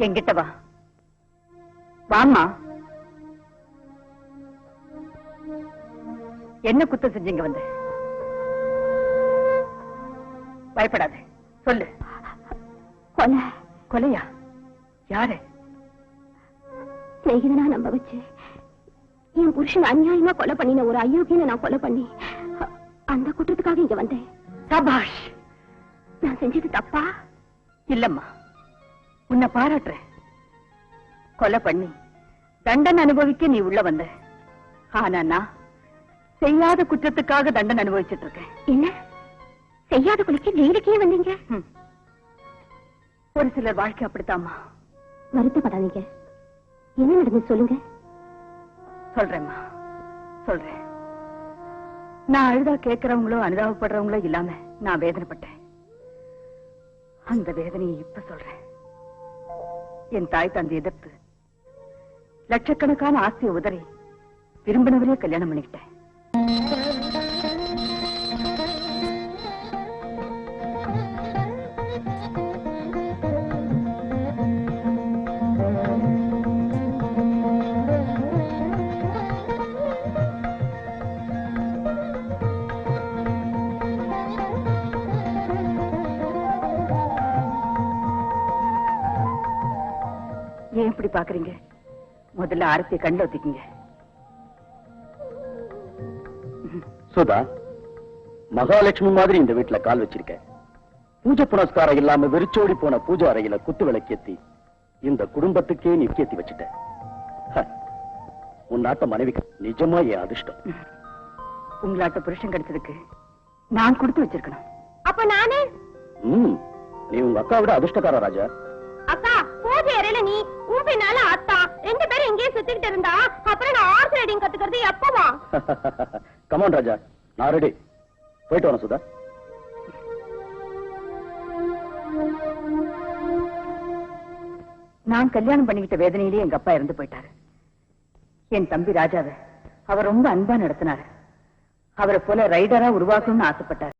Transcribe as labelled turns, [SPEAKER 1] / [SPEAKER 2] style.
[SPEAKER 1] என்கிட்ட வா. வாம்மா. என்ன குத்தம் செஞ்சீங்க வந்து? பயப்படாத, சொல்லு.
[SPEAKER 2] கொலை.
[SPEAKER 1] கொலையா? யாரு?
[SPEAKER 2] ஸ்நேகிதனா நம்ப வச்சு என் புருஷன் அநியாயமா கொலை பண்ணின ஒரு அயோக்கியனை நான் கொலை பண்ணி அந்த குற்றத்துக்காக இங்க வந்தேன்.
[SPEAKER 1] சபாஷ்.
[SPEAKER 2] நான் செஞ்சது தப்பா?
[SPEAKER 1] இல்லம்மா, உன்னை பாராட்டுறேன். கொலை பண்ணி தண்டனை அனுபவிக்க நீ உள்ள வந்த. ஆனா நான் செய்யாத குற்றத்துக்காக தண்டனை அனுபவிச்சுட்டு இருக்கேன்.
[SPEAKER 2] என்ன செய்யாத கொலைக்கு ஜெயிலுக்கே வந்தீங்க?
[SPEAKER 1] ஒரு சிலர் வாழ்க்கை அப்படித்தாம்மா.
[SPEAKER 2] வருத்தப்படாதீங்க, என்ன நடந்து சொல்லுங்க.
[SPEAKER 1] சொல்றேம்மா, சொல்றேன். நான் அழுதா கேட்கிறவங்களோ அனுதாபப்படுறவங்களோ இல்லாம நான் வேதனைப்பட்டேன். அந்த வேதனையை இப்ப சொல்றேன். என் தாய் தந்தை எதிர்த்து லட்சக்கணக்கான ஆஸ்தியை உதறி விரும்பினவரே கல்யாணம் பண்ணிக்கிட்டேன். ஏன் இப்படி பாக்குறீங்க? முதல்ல ஆரத்தி கண்ணில் ஒத்திக்குங்க.
[SPEAKER 3] சுதா, மகாலட்சுமி மாதிரி இந்த வீட்டுல கால் வச்சிருக்க. பூஜை புனஸ்காரம் இல்லாம வெறிச்சோடி போன பூஜை அறையில குத்து விளக்கேத்தி இந்த குடும்பத்துக்கே நீ கேத்தி வச்சுட்ட. உன் நாட்ட மனைவிக்கு நிஜமா என் அதிர்ஷ்டம்.
[SPEAKER 1] உங்களாட்ட புருஷன் கிடைச்சதுக்கு நான் கொடுத்து வச்சிருக்கணும்.
[SPEAKER 2] அப்ப நானே?
[SPEAKER 3] நீ உங்க அக்கா விட அதிர்ஷ்டக்கார ராஜா.
[SPEAKER 2] அக்கா, பூஜை அறையில நீ உன் பின்னால அத்தா ரெண்டு பேரும் எங்கேயே சுத்திக்கிட்டு இருந்தா அப்புறம் நான் ஹார்ஸ் ரைடிங் கத்துக்கிறது எப்பவா?
[SPEAKER 3] கமான் ராஜா, நான் ரெடி. போயிட்டு வரேன் சுதா.
[SPEAKER 1] நான் கல்யாணம் பண்ணிக்கிட்ட வேதனையிலேயே எங்க அப்பா இறந்து போயிட்டாரு. என் தம்பி ராஜாவை அவர் ரொம்ப அன்பா நடத்தினாரு. அவரை போல ரைடரா உருவாக்கணும்னு ஆசைப்பட்டார்.